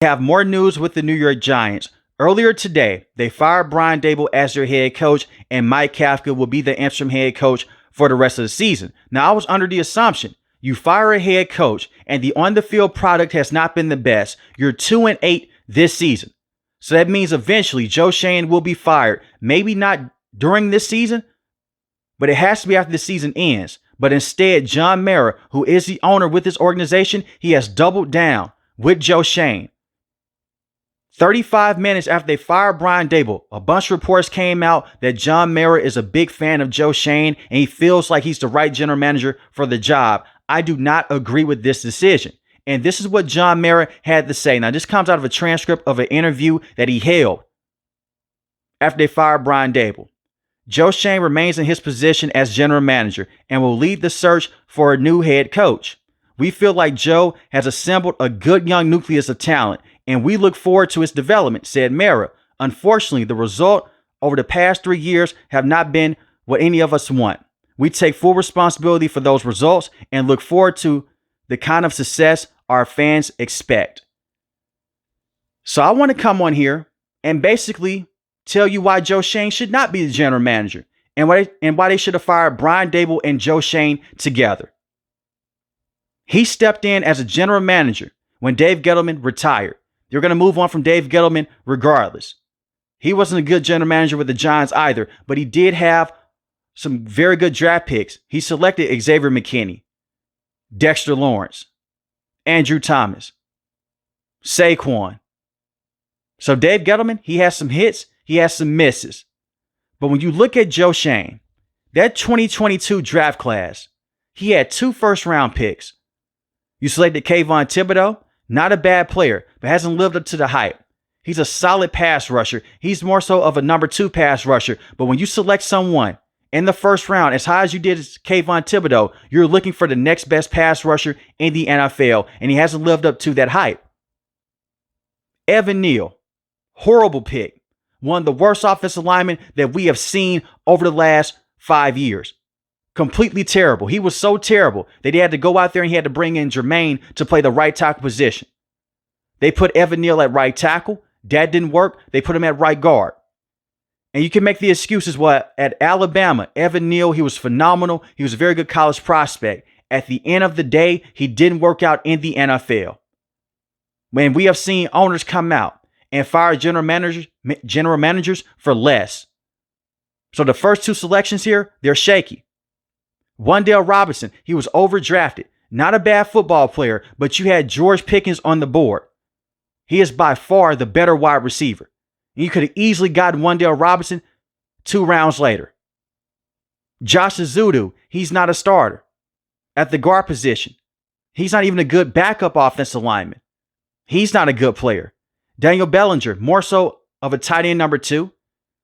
have more news with the New York Giants. Earlier today, they fired Brian Daboll as their head coach, and Mike Kafka will be the interim head coach for the rest of the season. Now, I was under the assumption you fire a head coach and the on-the-field product has not been the best. You're 2-8 this season. So that means eventually Joe Schoen will be fired. Maybe not during this season, but it has to be after the season ends. But instead, John Mara, who is the owner with this organization, he has doubled down with Joe Schoen. 35 minutes after they fired Brian Daboll, a bunch of reports came out that John Mara is a big fan of Joe Schoen and he feels like he's the right general manager for the job. I do not agree with this decision. And this is what John Mara had to say. Now, this comes out of a transcript of an interview that he held after they fired Brian Daboll. Joe Schoen remains in his position as general manager and will lead the search for a new head coach. We feel like Joe has assembled a good young nucleus of talent, and we look forward to its development, said Mara. Unfortunately, the result over the past 3 years have not been what any of us want. We take full responsibility for those results and look forward to the kind of success our fans expect. So I want to come on here and basically tell you why Joe Schoen should not be the general manager and why they should have fired Brian Daboll and Joe Schoen together. He stepped in as a general manager when Dave Gettleman retired. They're going to move on from Dave Gettleman regardless. He wasn't a good general manager with the Giants either, but he did have some very good draft picks. He selected Xavier McKinney, Dexter Lawrence, Andrew Thomas, Saquon. So Dave Gettleman, he has some hits, he has some misses. But when you look at Joe Schoen, that 2022 draft class, he had 2 first-round picks. You selected Kayvon Thibodeau, not a bad player, but hasn't lived up to the hype. He's a solid pass rusher. He's more so of a number 2 pass rusher. But when you select someone in the first round, as high as you did as Kayvon Thibodeau, you're looking for the next best pass rusher in the NFL, and he hasn't lived up to that hype. Evan Neal, horrible pick. One of the worst offensive linemen that we have seen over the last 5 years. Completely terrible. He was so terrible that he had to go out there and he had to bring in Jermaine to play the right tackle position. They put Evan Neal at right tackle. That didn't work. They put him at right guard. And you can make the excuses, well, at Alabama, Evan Neal, he was phenomenal. He was a very good college prospect. At the end of the day, he didn't work out in the NFL. When we have seen owners come out and fire general managers for less. So the first 2 selections here, they're shaky. Wan'Dale Robinson, he was overdrafted. Not a bad football player, but you had George Pickens on the board. He is by far the better wide receiver. And you could have easily gotten Wan'Dale Robinson 2 rounds later. Josh Azudu, he's not a starter at the guard position. He's not even a good backup offensive lineman. He's not a good player. Daniel Bellinger, more so of a tight end number 2.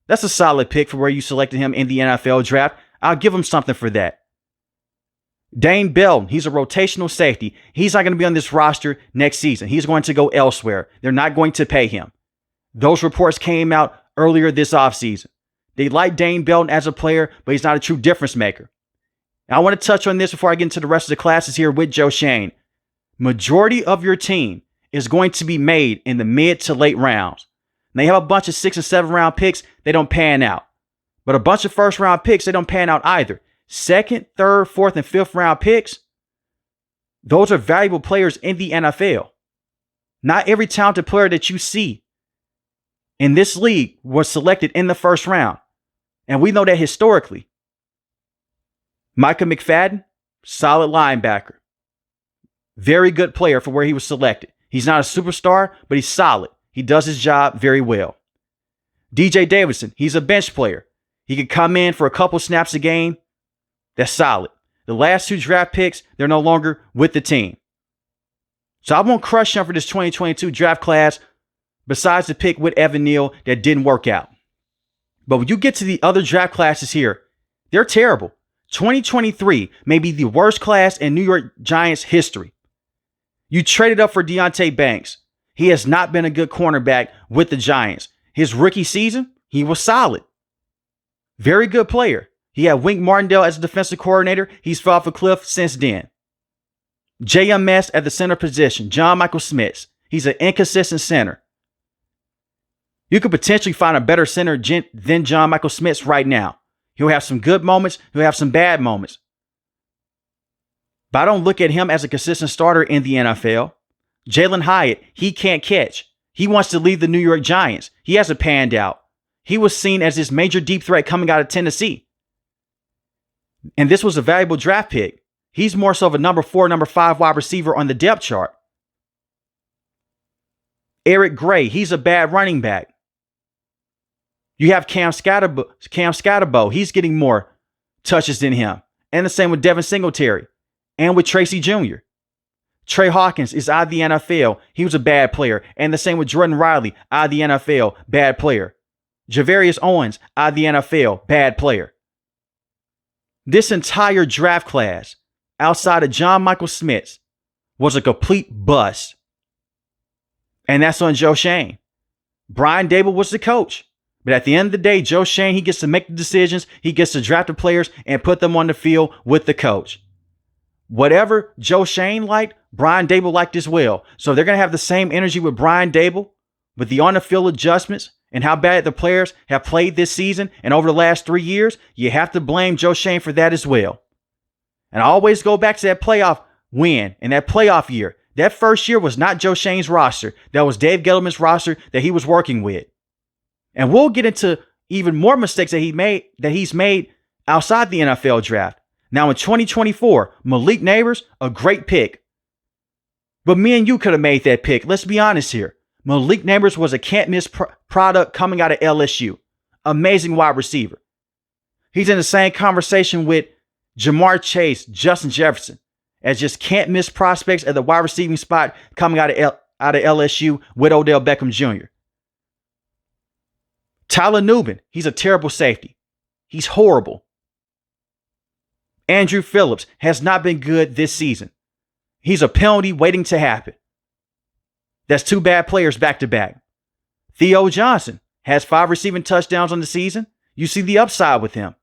That's a solid pick for where you selected him in the NFL draft. I'll give him something for that. Dane Belton, he's a rotational safety. He's not going to be on this roster next season. He's going to go elsewhere. They're not going to pay him. Those reports came out earlier this offseason. They like Dane Belton as a player, but he's not a true difference maker. And I want to touch on this before I get into the rest of the classes here with Joe Schoen. Majority of your team is going to be made in the mid to late rounds. And they have a bunch of 6 and 7 round picks. They don't pan out. But a bunch of first round picks, they don't pan out either. 2nd, 3rd, 4th, and 5th round picks, those are valuable players in the NFL. Not every talented player that you see in this league was selected in the first round. And we know that historically. Micah McFadden, solid linebacker. Very good player for where he was selected. He's not a superstar, but he's solid. He does his job very well. DJ Davidson, he's a bench player. He could come in for a couple snaps a game. That's solid. The last 2 draft picks, they're no longer with the team. So I won't crush him for this 2022 draft class besides the pick with Evan Neal that didn't work out. But when you get to the other draft classes here, they're terrible. 2023 may be the worst class in New York Giants history. You traded up for Deonte Banks. He has not been a good cornerback with the Giants. His rookie season, he was solid. Very good player. He had Wink Martindale as a defensive coordinator. He's fell off a cliff since then. J.M. Mess at the center position. John Michael Smith. He's an inconsistent center. You could potentially find a better center than John Michael Schmitz right now. He'll have some good moments. He'll have some bad moments. But I don't look at him as a consistent starter in the NFL. Jalen Hyatt, he can't catch. He wants to leave the New York Giants. He hasn't panned out. He was seen as this major deep threat coming out of Tennessee. And this was a valuable draft pick. He's more so of a number 4, number 5 wide receiver on the depth chart. Eric Gray, he's a bad running back. You have Cam Scatterbo. He's getting more touches than him. And the same with Devin Singletary and with Tracy Jr. Trey Hawkins is out of the NFL. He was a bad player. And the same with Jordan Riley, out of the NFL, bad player. Javarius Owens, out of the NFL, bad player. This entire draft class, outside of John Michael Schmitz, was a complete bust. And that's on Joe Schoen. Brian Daboll was the coach. But at the end of the day, Joe Schoen, he gets to make the decisions. He gets to draft the players and put them on the field with the coach. Whatever Joe Schoen liked, Brian Daboll liked as well. So they're going to have the same energy with Brian Daboll, with the on-the-field adjustments and how bad the players have played this season and over the last 3 years. You have to blame Joe Schoen for that as well. And I always go back to that playoff win and that playoff year. That first year was not Joe Schoen's roster. That was Dave Gettleman's roster that he was working with. And we'll get into even more mistakes that he's made outside the NFL draft. Now in 2024, Malik Neighbors, a great pick. But me and you could have made that pick. Let's be honest here. Malik Neighbors was a can't-miss product coming out of LSU. Amazing wide receiver. He's in the same conversation with Jamar Chase, Justin Jefferson, as just can't-miss prospects at the wide receiving spot coming out of LSU with Odell Beckham Jr. Tyler Nubin, he's a terrible safety. He's horrible. Andrew Phillips has not been good this season. He's a penalty waiting to happen. That's 2 bad players back to back. Theo Johnson has 5 receiving touchdowns on the season. You see the upside with him.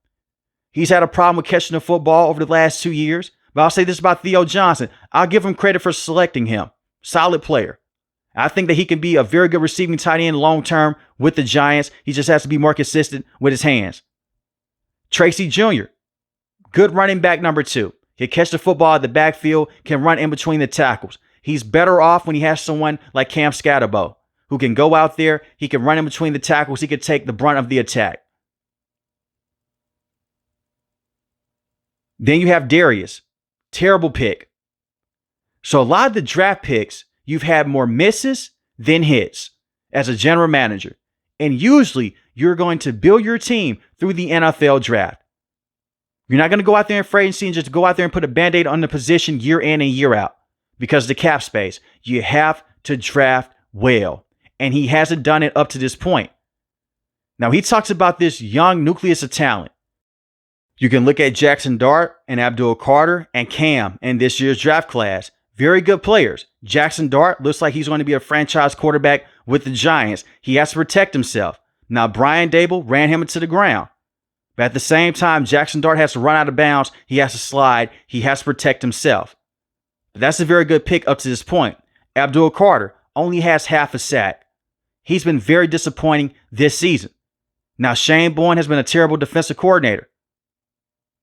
He's had a problem with catching the football over the last 2 years. But I'll say this about Theo Johnson. I'll give him credit for selecting him. Solid player. I think that he can be a very good receiving tight end long term with the Giants. He just has to be more consistent with his hands. Tracy Jr., good running back number 2. He can catch the football at the backfield, can run in between the tackles. He's better off when he has someone like Cam Scatterbo, who can go out there, he can run in between the tackles, he can take the brunt of the attack. Then you have Darius. Terrible pick. So a lot of the draft picks, you've had more misses than hits as a general manager. And usually you're going to build your team through the NFL draft. You're not going to go out there in free agency and just go out there and put a Band-Aid on the position year in and year out because of the cap space. You have to draft well. And he hasn't done it up to this point. Now, he talks about this young nucleus of talent. You can look at Jackson Dart and Abdul Carter and Cam in this year's draft class. Very good players. Jackson Dart looks like he's going to be a franchise quarterback with the Giants. He has to protect himself. Now, Brian Daboll ran him into the ground. But at the same time, Jackson Dart has to run out of bounds. He has to slide. He has to protect himself. But that's a very good pick up to this point. Abdul Carter only has half a sack. He's been very disappointing this season. Now, Shane Bourne has been a terrible defensive coordinator.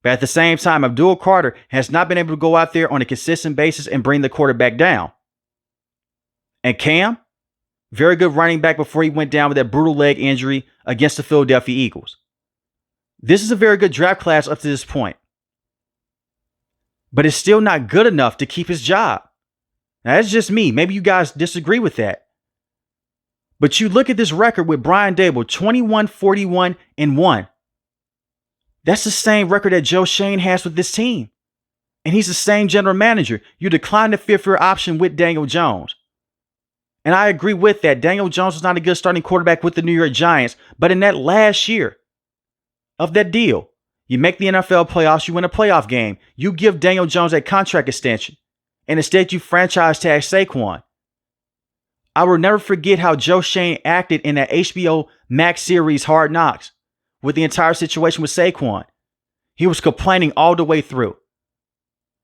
But at the same time, Abdul Carter has not been able to go out there on a consistent basis and bring the quarterback down. And Cam, very good running back before he went down with that brutal leg injury against the Philadelphia Eagles. This is a very good draft class up to this point. But it's still not good enough to keep his job. Now, that's just me. Maybe you guys disagree with that. But you look at this record with Brian Daboll, 21-41-1. That's the same record that Joe Schoen has with this team. And he's the same general manager. You declined the fifth-year option with Daniel Jones. And I agree with that. Daniel Jones was not a good starting quarterback with the New York Giants. But in that last year of that deal, you make the NFL playoffs, you win a playoff game. You give Daniel Jones a contract extension. And instead you franchise tag Saquon. I will never forget how Joe Schoen acted in that HBO Max series Hard Knocks with the entire situation with Saquon. He was complaining all the way through.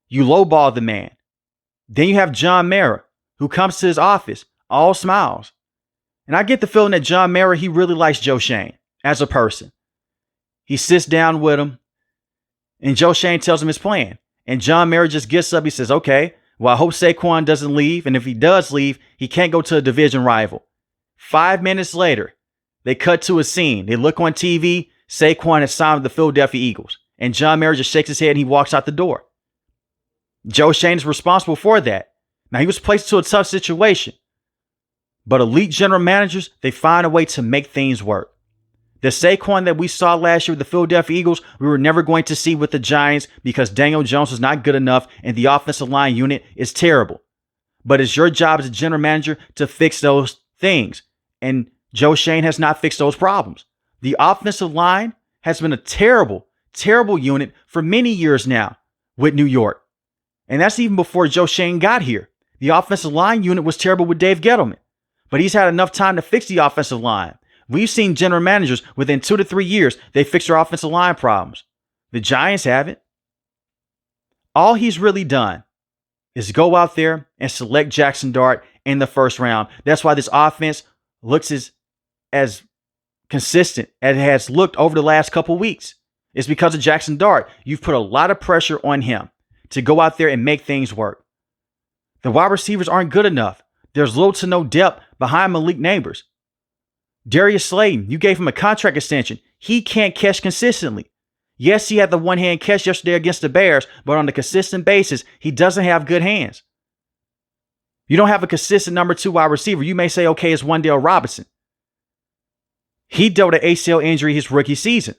You lowball the man. Then you have John Mara, who comes to his office all smiles. And I get the feeling that John Mara, he really likes Joe Schoen as a person. He sits down with him and Joe Schoen tells him his plan. And John Mara just gets up. He says, okay, well, I hope Saquon doesn't leave. And if he does leave, he can't go to a division rival. 5 minutes later, they cut to a scene. They look on TV. Saquon has signed with the Philadelphia Eagles. And John Mara just shakes his head and he walks out the door. Joe Schoen is responsible for that. Now, he was placed into a tough situation. But elite general managers, they find a way to make things work. The Saquon that we saw last year with the Philadelphia Eagles, we were never going to see with the Giants because Daniel Jones was not good enough and the offensive line unit is terrible. But it's your job as a general manager to fix those things. And Joe Schoen has not fixed those problems. The offensive line has been a terrible, terrible unit for many years now with New York. And that's even before Joe Schoen got here. The offensive line unit was terrible with Dave Gettleman. But he's had enough time to fix the offensive line. We've seen general managers within 2 to 3 years, they fix their offensive line problems. The Giants haven't. All he's really done is go out there and select Jackson Dart in the first round. That's why this offense looks as consistent as it has looked over the last couple weeks. It's because of Jackson Dart. You've put a lot of pressure on him to go out there and make things work. The wide receivers aren't good enough. There's little to no depth behind Malik Neighbors. Darius Slayton, you gave him a contract extension. He can't catch consistently. Yes, he had the one-hand catch yesterday against the Bears, but on a consistent basis, he doesn't have good hands. You don't have a consistent number 2 wide receiver. You may say, okay, it's Wan'Dale Robinson. He dealt an ACL injury his rookie season.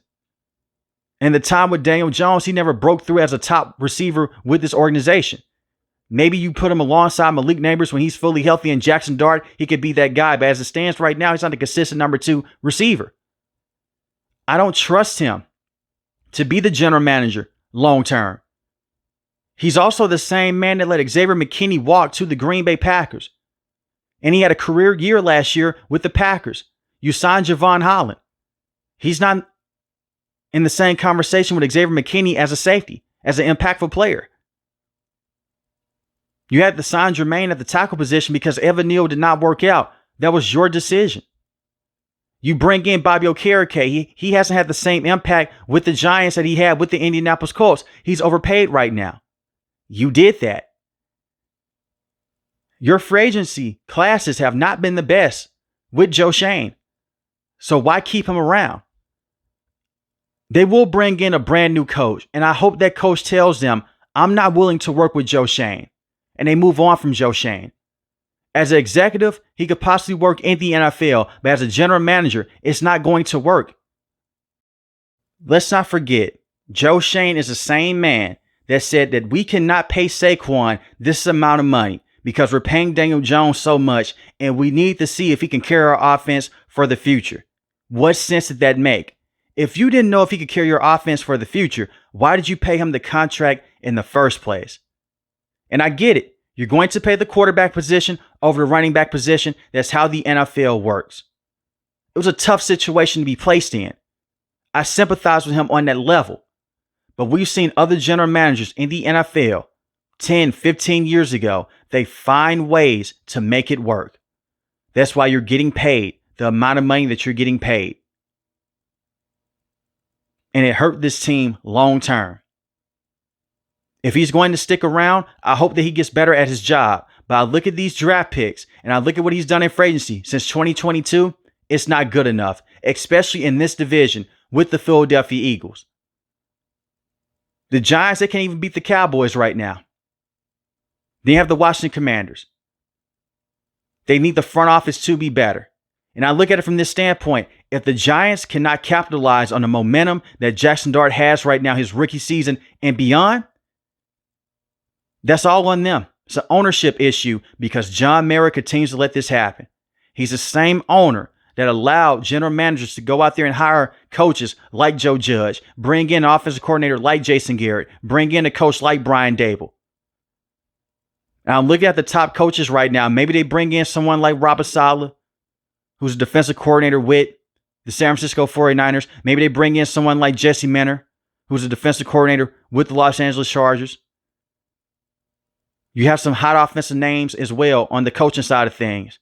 And the time with Daniel Jones, he never broke through as a top receiver with this organization. Maybe you put him alongside Malik Neighbors when he's fully healthy and Jackson Dart, he could be that guy. But as it stands right now, he's not a consistent number 2 receiver. I don't trust him to be the general manager long term. He's also the same man that let Xavier McKinney walk to the Green Bay Packers. And he had a career year last year with the Packers. You signed Javon Holland. He's not in the same conversation with Xavier McKinney as a safety, as an impactful player. You had to sign Jermaine at the tackle position because Evan Neal did not work out. That was your decision. You bring in Bobby Okereke. He hasn't had the same impact with the Giants that he had with the Indianapolis Colts. He's overpaid right now. You did that. Your free agency classes have not been the best with Joe Schoen. So why keep him around? They will bring in a brand new coach. And I hope that coach tells them, I'm not willing to work with Joe Schoen. And they move on from Joe Schoen. As an executive, he could possibly work in the NFL, but as a general manager, it's not going to work. Let's not forget, Joe Schoen is the same man that said that we cannot pay Saquon this amount of money because we're paying Daniel Jones so much and we need to see if he can carry our offense for the future. What sense did that make? If you didn't know if he could carry your offense for the future, why did you pay him the contract in the first place? And I get it. You're going to pay the quarterback position over the running back position. That's how the NFL works. It was a tough situation to be placed in. I sympathize with him on that level. But we've seen other general managers in the NFL 10, 15 years ago. They find ways to make it work. That's why you're getting paid the amount of money that you're getting paid. And it hurt this team long term. If he's going to stick around, I hope that he gets better at his job. But I look at these draft picks and I look at what he's done in free agency since 2022. It's not good enough, especially in this division with the Philadelphia Eagles. The Giants, they can't even beat the Cowboys right now. They have the Washington Commanders. They need the front office to be better. And I look at it from this standpoint. If the Giants cannot capitalize on the momentum that Jackson Dart has right now, his rookie season and beyond, that's all on them. It's an ownership issue because John Mara continues to let this happen. He's the same owner that allowed general managers to go out there and hire coaches like Joe Judge, bring in an offensive coordinator like Jason Garrett, bring in a coach like Brian Dable. Now I'm looking at the top coaches right now. Maybe they bring in someone like Robert Saleh, who's a defensive coordinator with the San Francisco 49ers. Maybe they bring in someone like Jesse Minter, who's a defensive coordinator with the Los Angeles Chargers. You have some hot offensive names as well on the coaching side of things.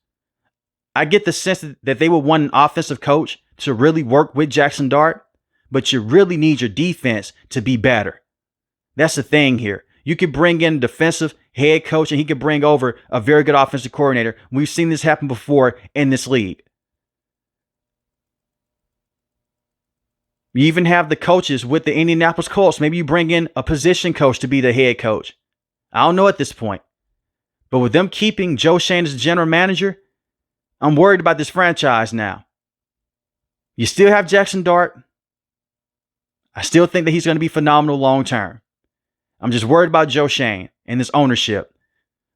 I get the sense that they would want an offensive coach to really work with Jackson Dart, but you really need your defense to be better. That's the thing here. You could bring in a defensive head coach and he could bring over a very good offensive coordinator. We've seen this happen before in this league. You even have the coaches with the Indianapolis Colts. Maybe you bring in a position coach to be the head coach. I don't know at this point. But with them keeping Joe Schoen as the general manager, I'm worried about this franchise now. You still have Jackson Dart. I still think that he's going to be phenomenal long term. I'm just worried about Joe Schoen and this ownership.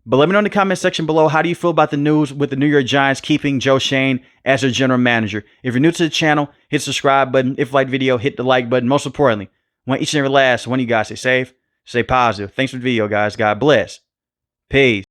But let me know in the comment section below, how do you feel about the news with the New York Giants keeping Joe Schoen as their general manager? If you're new to the channel, hit the subscribe button. If you like the video, hit the like button. Most importantly, I want each and every last one of you guys stay safe, stay positive. Thanks for the video, guys. God bless. Peace.